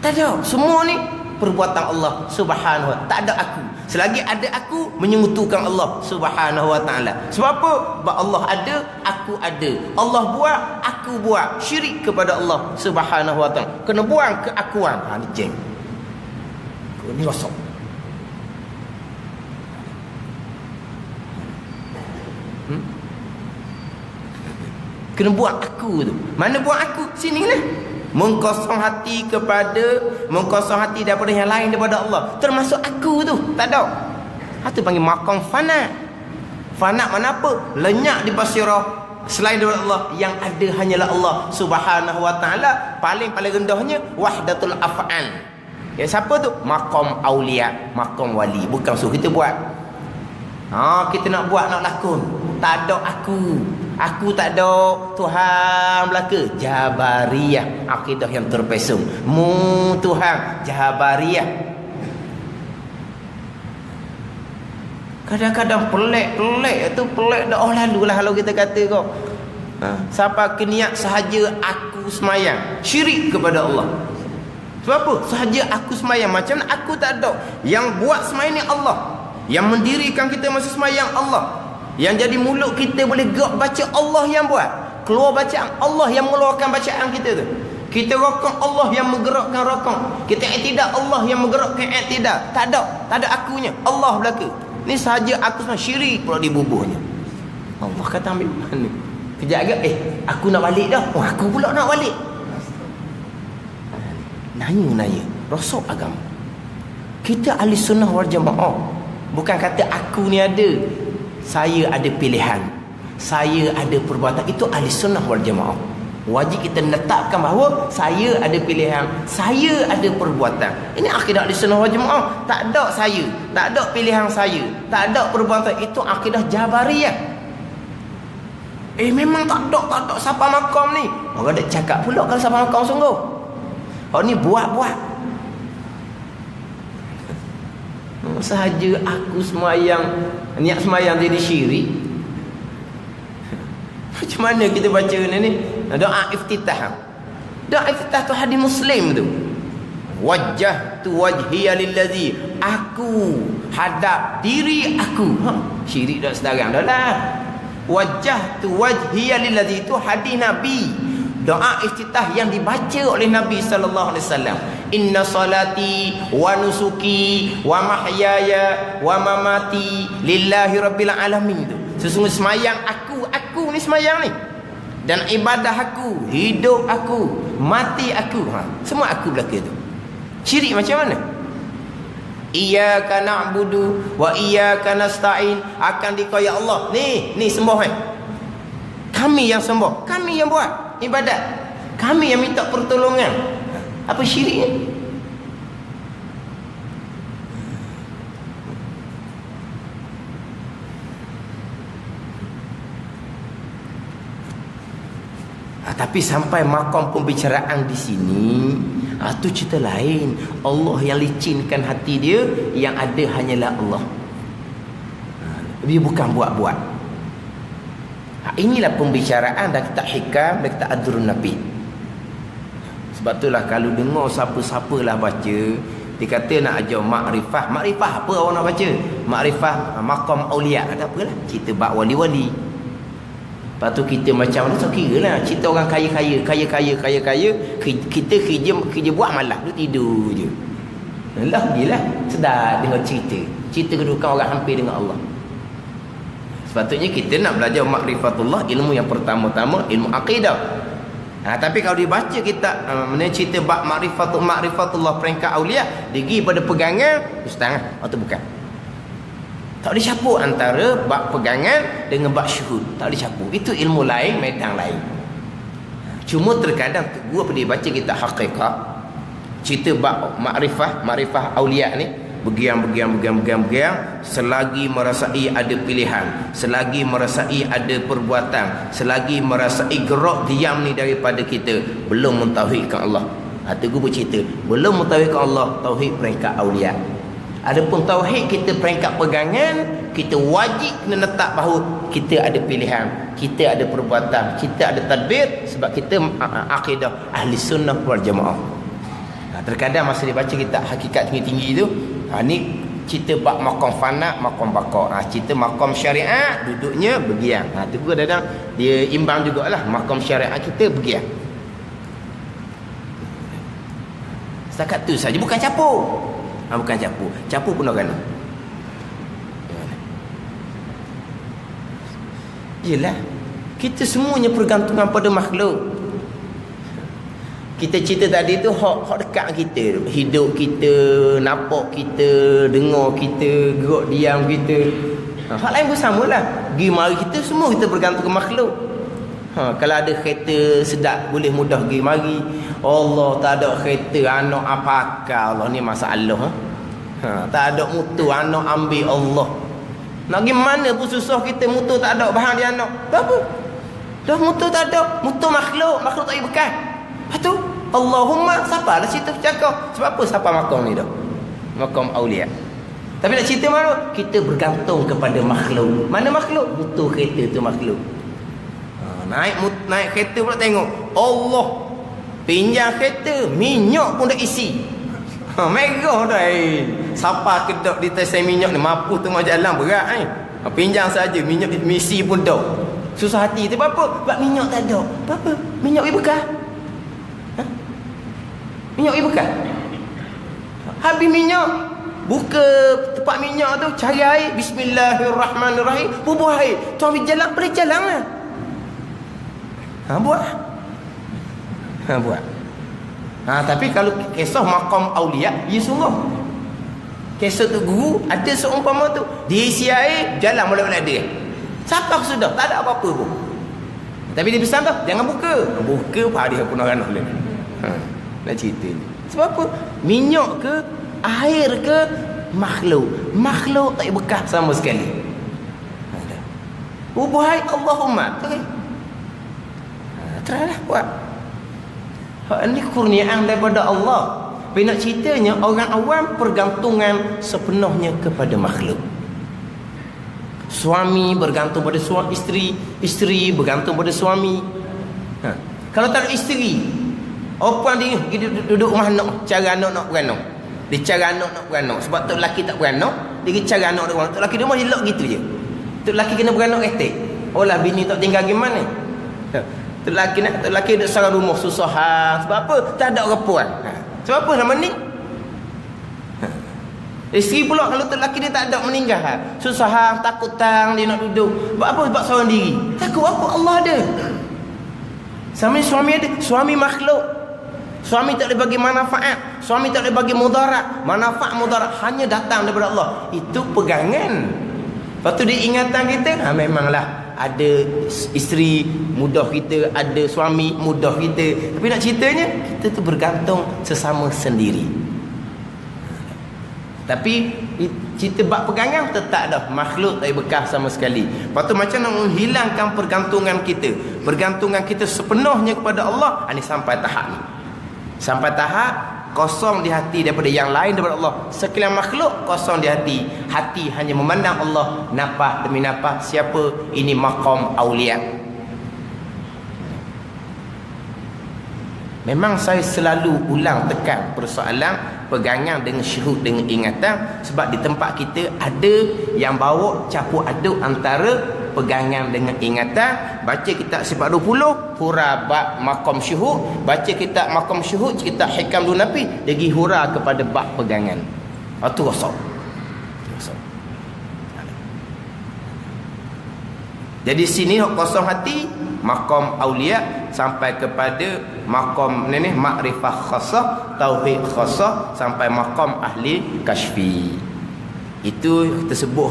Tak ada. Semua ni perbuatan Allah Subhanahu wa ta'ala. Tak ada aku. Selagi ada aku, menyekutukan Allah Subhanahu wa ta'ala. Sebab apa? Sebab Allah ada, aku ada. Allah buat, aku buat. Syirik kepada Allah Subhanahu wa ta'ala. Kena buang keakuan. Ni jeng. Ni rosak. Kena buat aku tu. Mana buat aku? Sini lah. Mengkosong hati daripada yang lain daripada Allah. Termasuk aku tu. Tak ada. Itu panggil maqam fana. Fana mana apa? Lenyap di basirah selain daripada Allah. Yang ada hanyalah Allah Subhanahu wa ta'ala. Paling rendahnya wahdatul af'al. Ya, siapa tu? Maqam aulia, maqam wali. Bukan suruh kita buat. Kita nak buat, nak lakon. Tak ada aku. Aku tak ada, Tuhan belaka. Jabariyah, akidah yang terpesong. Tuhan, Jabariyah. Kadang-kadang pelik tu pelik dah lalu lah kalau kita kata kau. Siapa keniat sahaja aku semayang, syirik kepada Allah. Sebab apa? Sahaja aku semayang. Macam mana aku tak ada? Yang buat semayang ni Allah. Yang mendirikan kita masa semayang Allah. Yang jadi mulut kita boleh gerak baca Allah yang buat. Keluar bacaan Allah yang mengeluarkan bacaan kita tu. Kita rokok Allah yang menggerakkan rokok. Kita i'tidal Allah yang menggerakkan i'tidal. Tak ada akunya. Allah belaka. Ni sahaja aku semayang, syirik pula dibubuhnya. Allah kata ambil mana? Kejap lagi, aku nak balik dah. Aku pula nak balik. Nanya rosok agama. Kita ahli sunnah wal jamaah. Bukan kata aku ni ada, saya ada pilihan, saya ada perbuatan. Itu ahli sunnah wal jamaah. Wajib kita letakkan bahawa saya ada pilihan, saya ada perbuatan. Ini akidah ahli sunnah wal jamaah. Tak ada saya, tak ada pilihan saya, tak ada perbuatan. Itu akidah Jabariyah. Memang tak ada siapa makam ni. Orang dah cakap pula kalau siapa makam sungguh. Orang ni buat-buat. Sahaja aku semayang, niat semayang jadi syirik. Macam mana kita baca ni? Doa iftitah. Doa iftitah tu hadis Muslim tu. Wajjahtu wajhiya lillazi, aku hadap diri aku. Syirik dah sedarang dah lah. Wajjahtu wajhiya lillazi, itu hadis Nabi. Doa iftitah yang dibaca oleh Nabi sallallahu alaihi wasallam. Inna salati wa nusuki wa mahyaya wa mamati lillahi rabbil alamin. Itu sesungguhnya semayang aku ni semayang ni, dan ibadah aku, hidup aku, mati aku, semua aku belaka tu. Syirik macam mana? Iyyaka na'budu wa iyyaka nasta'in, akan dikaya Allah. Ni sembah kami yang sembah, kami yang buat ibadat, kami yang minta pertolongan. Apa syirik ni? Tapi sampai makam pembicaraan di sini, tu cerita lain. Allah yang licinkan hati dia, yang ada hanyalah Allah. Dia bukan buat-buat. Inilah pembicaraan dah kita hikam, dah kita adrun Nabi. Sebab itulah kalau dengar siapa-siapa lah baca, dia kata nak ajar makrifah. Makrifah apa orang nak baca? Makrifah maqam aulia. Tak apalah, cerita bab wali-wali. Lepas tu kita macam mana, so kira lah cerita orang kaya-kaya. Kita kerja buat malas, dia tidur je. Lah gila, sedar dengar cerita kedudukan orang hampir dengan Allah. Sepatutnya kita nak belajar makrifatullah, ilmu yang pertama-tama ilmu akidah. Tapi kalau dibaca kita cerita bab makrifatullah peringkat aulia, digi pada pegangan ustaz atau bukan. Tak boleh campur antara bab pegangan dengan bab syuhud. Tak boleh campur. Itu ilmu lain, medan lain. Cuma terkadang gua pergi baca kita hakikat, cerita bab makrifah aulia ni, begiang, selagi merasai ada pilihan, selagi merasai ada perbuatan, selagi merasai gerak diam ni daripada kita, belum mentauhidkan Allah. Hati gua bercerita, belum mentauhidkan Allah, tauhid peringkat aulia. Adapun tauhid kita peringkat pegangan, kita wajib kena letak bahawa kita ada pilihan, kita ada perbuatan, kita ada tadbir, sebab kita akidah ahli sunnah wal jamaah. Terkadang masa dia baca kita hakikat tinggi-tinggi tu, ni cerita bab maqam fana, maqam baqa. Cerita maqam syariat, duduknya bergiang. Tu pun kadang dia imbang jugalah, maqam syariat kita bergiang. Setakat tu saja, bukan capur. Bukan capur pun orang kena. Yelah, kita semuanya pergantungan pada makhluk. Kita cerita tadi tu hak dekat kita, hidup kita, nampak kita, dengar kita, gerak diam kita. Hak lain pun samalah. Pergi mari kita semua kita bergantung ke makhluk. Kalau ada kereta sedap boleh mudah pergi mari. Allah tak ada kereta, anak apakah Allah ni masalah. Tak ada mutu, anak ambil Allah. Nak pergi mana pun susah kita, mutu tak ada, bahan dia anak. Tak apa. Dah mutu tak ada, mutu makhluk tak ada bekas. Lepas tu Allahumma, siapa lah situ bercakap? Sebab apa siapa makam ni dah? Makam aulia. Tapi nak cerita mana? Kita bergantung kepada makhluk. Mana makhluk? Butuh kereta tu makhluk. Naik kereta pula tengok Allah pinjam kereta, minyak pun dah isi. Megah dah. Siapa kedok di tesai minyak ni mampu tengah jalan berat pinjam saja minyak misi pun dah. Susah hati tu apa? Sebab minyak tak ada. Apa? Minyak pergi bekas. Minyak pergi bekas. Habis minyak, buka tempat minyak tu, cari air, bismillahirrahmanirrahim, bubuh air. Tu ambil jalan, boleh jalan lah. Buat. Buat. Tapi kalau kisah maqam aulia, ya sungguh. Kisah tu guru, ada seumpama tu, dia isi air, jalan boleh-boleh dia. Siapa sudah, tak ada apa-apa pun. Tapi dia pesan tu, jangan buka. Buka, hari aku nak ranak boleh. Nak cerita ni. Sebab apa? Minyak ke, air ke, makhluk. Makhluk tak bekas sama sekali. Bubuhai Allahumma. Teranglah buat. Ini kurniaan daripada Allah. Tapi nak ceritanya, orang awam pergantungan sepenuhnya kepada makhluk. Suami bergantung pada isteri, isteri bergantung pada suami. Kalau tak ada isteri, apa dia duduk rumah anak, cara anak nak beranak. Dia cara anak nak beranak. Sebab tu lelaki tak beranak, dia cara anak nak beranak. Tu lelaki dia mesti elok gitu je. Tu lelaki kena beranak retek. Oh lah bini tak tinggal gimana? Tu lelaki duduk sarang rumah susah. Sebab apa? Tak ada orang puan. Sebab apa nama ni? Isteri pula kalau tu lelaki dia tak ada meninggal. Susah, takut tang dia nak duduk. Sebab apa? Sebab seorang diri. Takut apa? Allah ada. Suami ada. Suami makhluk. Suami tak boleh bagi manfaat, suami tak boleh bagi mudarat. Manfaat mudarat hanya datang daripada Allah. Itu pegangan. Lepas tu dia ingatan kita, memanglah ada isteri mudah kita, ada suami mudah kita. Tapi nak ceritanya, kita tu bergantung sesama sendiri. Tapi cerita bab pegangan tetap dah makhluk tak bekas sama sekali. Lepas tu macam nak menghilangkan pergantungan kita. Pergantungan kita sepenuhnya kepada Allah. Ini sampai tahap ni. Sampai tahap kosong di hati daripada yang lain daripada Allah. Sekalian makhluk kosong di hati. Hati hanya memandang Allah nafas demi nafas. Siapa? Ini maqam aulia. Memang saya selalu ulang tekan persoalan pegangan dengan syuhud dengan ingatan. Sebab di tempat kita ada yang bawa campur aduk antara pegangan dengan ingatan. Baca kitab sifat 20, hura bab maqam syuhud. Baca kitab maqam syuhud, kitab hikam dunafi, lagi hura kepada bab pegangan. Itu rosak. Jadi sini kosong hati, maqam aulia, sampai kepada maqam ni makrifah khassah, tauhid khassah, sampai maqam ahli kashfi. Itu kita sebut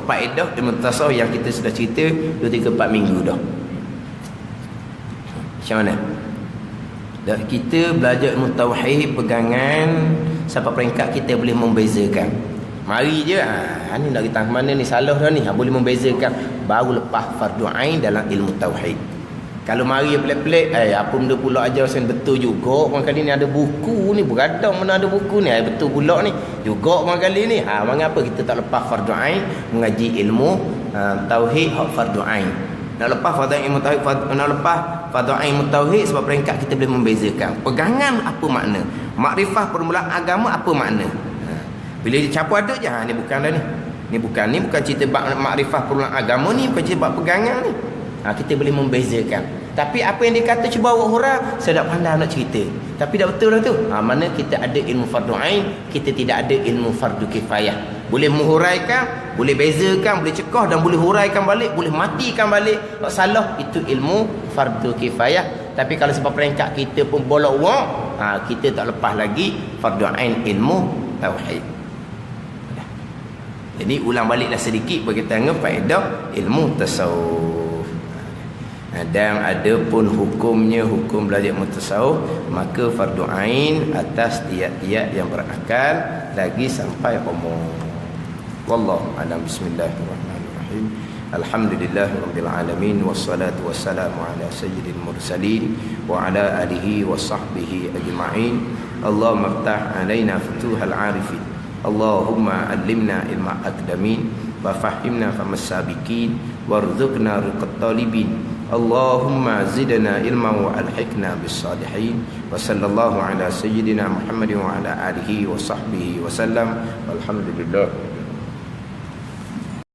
faedah ilmu tasawuf yang kita sudah cerita 2-3-4 minggu dah. Macam mana? Dan kita belajar ilmu tauhid pegangan sampai peringkat kita boleh membezakan. Mari je, ni nak kita mana ni salah dah ni, boleh membezakan baru lepas fardu ain dalam ilmu tauhid. Kalau mari pelik-pelik, apa benda pula ajar sen betul juga. Orang kali ni ada buku ni, beradang mana ada buku ni, betul pula ni. Juga orang kali ni. Mengapa kita tak lepas fardu ain mengaji ilmu tauhid hak fardu ain. Nak lepas fardu ain ilmu tauhid, nak lepas fardu ain ilmu tauhid sebab peringkat kita boleh membezakan. Pegangan apa makna? Makrifah permulaan agama apa makna? Bila dia campur aduk je, ni bukan dah ni. Ni bukan cerita bab makrifah permulaan agama ni, bukan cerita bab pegangan ni. Kita boleh membezakan. Tapi apa yang dia kata cuba awak hurah, saya tak pandai nak cerita. Tapi dah betul lah tu. Mana kita ada ilmu fardu ain, kita tidak ada ilmu fardu kifayah. Boleh menghuraikan, boleh bezakan, boleh cekah dan boleh huraikan balik, boleh matikan balik. Tak salah, itu ilmu fardu kifayah. Tapi kalau sebab peringkat kita pun bolak wak, kita tak lepas lagi fardu ain ilmu tauhid. Jadi ulang baliklah sedikit bagi kita anggap faedah ilmu tasawuf. Dan ada pun hukumnya, hukum belajar ilmu tasawuf, maka fardu ain atas tiap-tiap yang berakal lagi sampai umur. Wallahu a'lam. Bismillahirrahmanirrahim. Alhamdulillahirabbil alamin wassalatu wassalamu ala sayyidil mursalin wa ala alihi wa sahbihi ajma'in. Allahumma iftah alaina futuhal arifin Allahumma allimna ilma aqdamin wa fahimna famas sabiqin warzuqna riqat talibin. Allahumma zidna ilman wa alhiqna bis salihin. Wa sallallahu ala sayyidina Muhammadin wa ala alihi wa sahbihi wa sallam. Walhamdulillah.